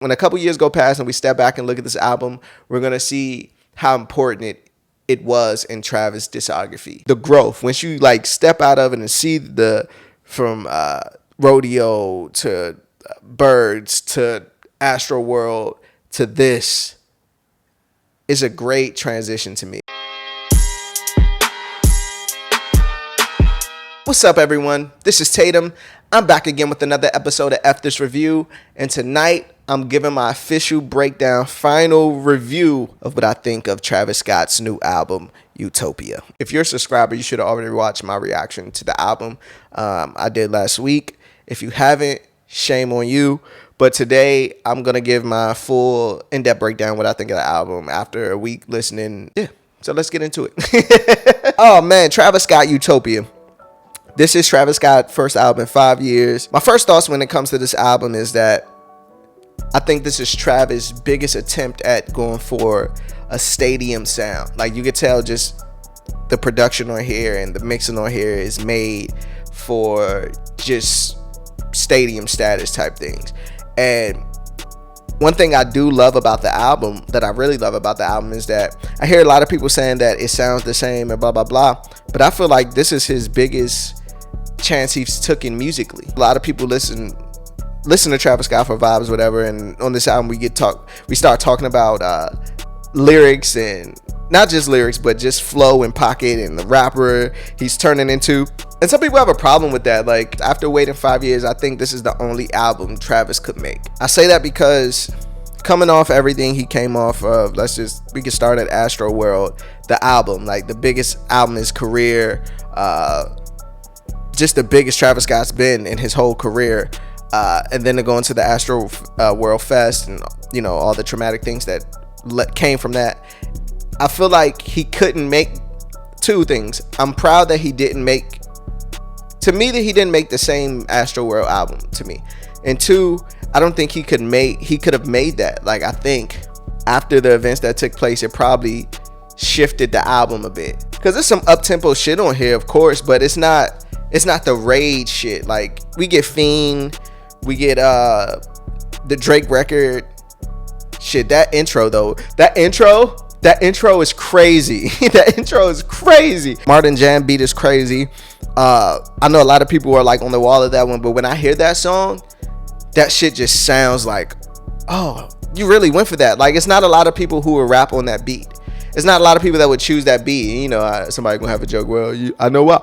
When a couple years go past and we step back and look at this album, we're going to see how important it was in Travis' discography. The growth, once you like step out of it and see from Rodeo to Birds to Astro World to this, is a great transition to me. What's up, everyone? This is Tatum. I'm back again with another episode of F This Review, and tonight I'm giving my official breakdown, final review of what I think of Travis Scott's new album, Utopia. If you're a subscriber, you should have already watched my reaction to the album I did last week. If you haven't, shame on you. But today I'm going to give my full in-depth breakdown what I think of the album after a week listening. Yeah, so let's get into it. Oh man, Travis Scott, Utopia. This is Travis Scott's first album in 5 years. My first thoughts when it comes to this album is that I think this is Travis' biggest attempt at going for a stadium sound. Like, you could tell just the production on here and the mixing on here is made for just stadium status type things. And one thing I do love about the album, that I really love about the album, is that I hear a lot of people saying that it sounds the same and blah, blah, blah. But I feel like this is his biggest chance he's taken musically. A lot of people listen to Travis Scott for vibes, whatever, and on this album we start talking about lyrics, and not just lyrics but just flow and pocket and the rapper he's turning into. And some people have a problem with that. Like, after waiting 5 years, I think this is the only album Travis could make. I say that because coming off everything he came off of, we can start at Astro World, the album, like the biggest album in his career, just the biggest Travis Scott's been in his whole career, and then to go into the Astro World Fest and, you know, all the traumatic things that came from that. I feel like he couldn't make two things. I'm proud that he didn't make the same Astro World album to me, and two, I don't think he could have made that. Like, I think after the events that took place, it probably shifted the album a bit, because there's some up-tempo shit on here, of course, but it's not the rage shit. Like, we get Fiend, we get the Drake record shit. That intro is crazy. That intro is crazy. Martin Jam beat is crazy. I know a lot of people are like on the wall of that one, but when I hear that song, that shit just sounds like, oh, you really went for that. Like, it's not a lot of people who will rap on that beat. It's not a lot of people that would choose that beat. You know, somebody gonna have a joke. Well, I know why.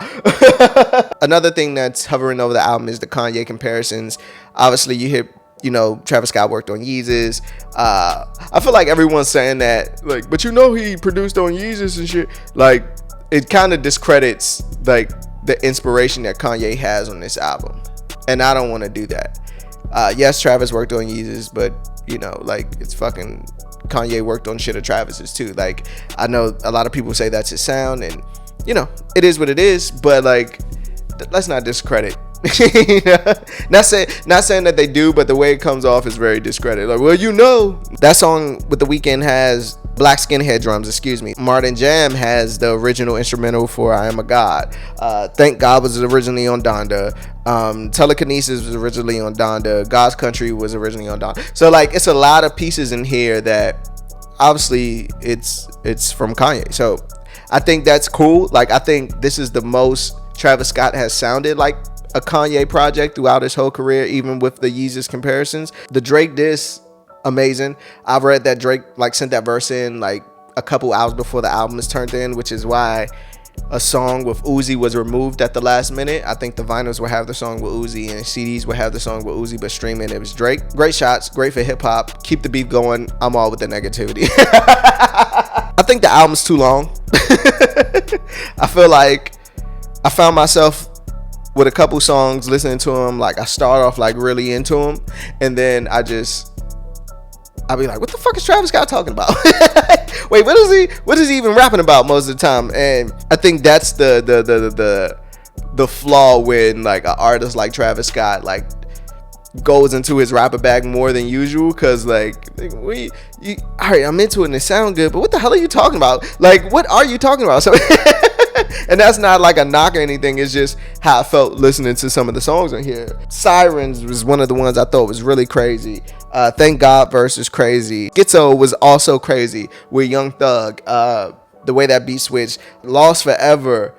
Another thing that's hovering over the album is the Kanye comparisons. Obviously, you hear, you know, Travis Scott worked on Yeezus. I feel like everyone's saying that, like, but you know, he produced on Yeezus and shit. Like, it kind of discredits like the inspiration that Kanye has on this album, and I don't want to do that. Yes, Travis worked on Yeezus, but you know, like, it's fucking Kanye worked on shit of Travis's too. Like, I know a lot of people say that's his sound, and you know, it is what it is, but like, let's not discredit. You know? Not saying that they do, but the way it comes off is very discredited. Like, well, you know, that song with The Weeknd has black skinhead drums, excuse me. Martin Jam has the original instrumental for I Am a God. Thank God was originally on Donda. Telekinesis was originally on Donda. God's Country was originally on Donda. So like, it's a lot of pieces in here that obviously it's from Kanye. So I think that's cool. Like, I think this is the most Travis Scott has sounded like a Kanye project throughout his whole career, even with the Yeezus comparisons. The Drake diss, amazing. I've read that Drake like sent that verse in like a couple hours before the album is turned in, which is why a song with Uzi was removed at the last minute. I think the vinyls will have the song with Uzi and CDs will have the song with Uzi, but streaming it was Drake. Great shots, great for hip hop. Keep the beat going. I'm all with the negativity. I think the album's too long. I feel like I found myself with a couple songs listening to him, like I start off like really into him, and then I'll be like, what the fuck is Travis Scott talking about? Wait, what is he even rapping about most of the time? And I think that's the flaw when like an artist like Travis Scott like goes into his rapper bag more than usual, because like, all right, I'm into it and it sounds good, but what the hell are you talking about? Like, what are you talking about? So and that's not like a knock or anything, it's just how I felt listening to some of the songs on here. Sirens was one of the ones I thought was really crazy. Thank God versus crazy. Schizo was also crazy with Young Thug. The way that beat switched. Lost Forever.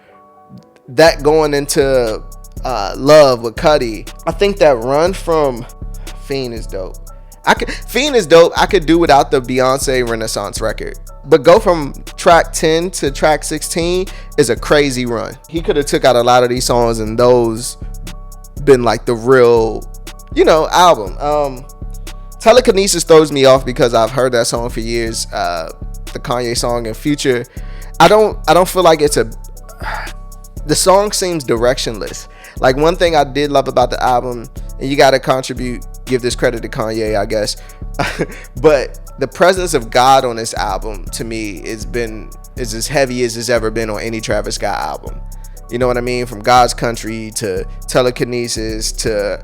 That going into Love with Cudi. I think that run from Fiend is dope. Fiend is dope. I could do without the Beyonce Renaissance record. But go from track 10 to track 16 is a crazy run. He could have took out a lot of these songs and those been like the real, album. Telekinesis throws me off because I've heard that song for years. The Kanye song and Future. I don't feel like the song seems directionless. Like, one thing I did love about the album, and you gotta give this credit to Kanye, I guess. But the presence of God on this album to me is as heavy as it's ever been on any Travis Scott album. You know what I mean? From God's Country to Telekinesis to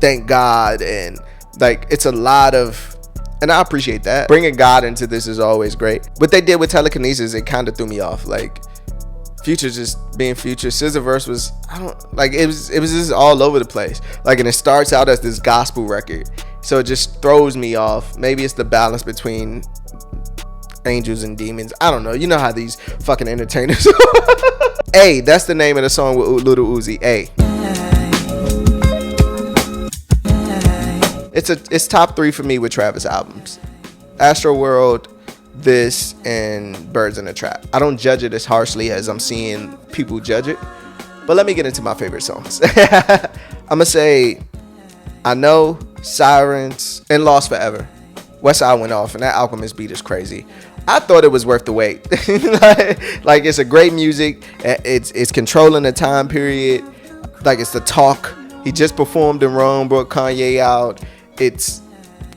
Thank God, and like, it's a lot of, and I appreciate that. Bringing God into this is always great. What they did with Telekinesis, it kind of threw me off. Like, Future just being Future. SZA verse was, it was just all over the place. Like, and it starts out as this gospel record, so it just throws me off. Maybe it's the balance between angels and demons. I don't know. You know how these fucking entertainers. A, that's the name of the song with Lil Uzi. A. It's top 3 for me with Travis albums. Astroworld, this, and Birds in a Trap. I don't judge it as harshly as I'm seeing people judge it, but let me get into my favorite songs. I'm gonna say I Know, Sirens, and Lost Forever. Westside went off, and that Alchemist beat is crazy. I thought it was worth the wait. Like, it's a great music. It's controlling the time period. Like, it's the talk. He just performed in Rome, brought Kanye out. It's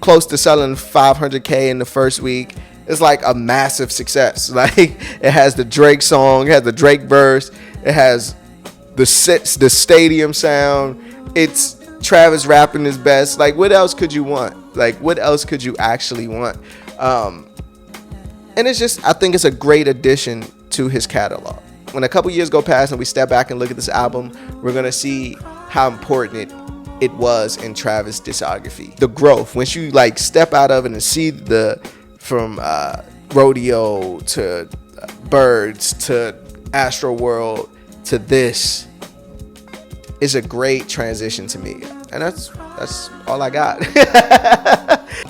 close to selling 500K in the first week. It's like a massive success. Like, it has the Drake song, it has the Drake verse, it has the stadium sound. It's Travis rapping his best. Like, what else could you want? Like, what else could you actually want? And it's just, I think it's a great addition to his catalog. When a couple years go past and we step back and look at this album, we're gonna see how important it was in Travis' discography. The growth, once you like step out of it and see from Rodeo to Birds to Astroworld to this, is a great transition to me. And that's all I got.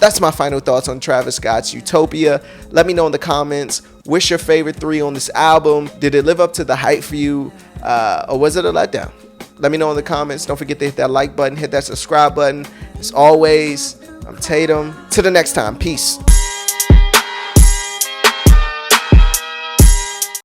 That's my final thoughts on Travis Scott's Utopia. Let me know in the comments, what's your favorite 3 on this album? Did it live up to the hype for you? Or was it a letdown? Let me know in the comments. Don't forget to hit that like button, hit that subscribe button. As always, I'm Tatum. Till the next time, peace.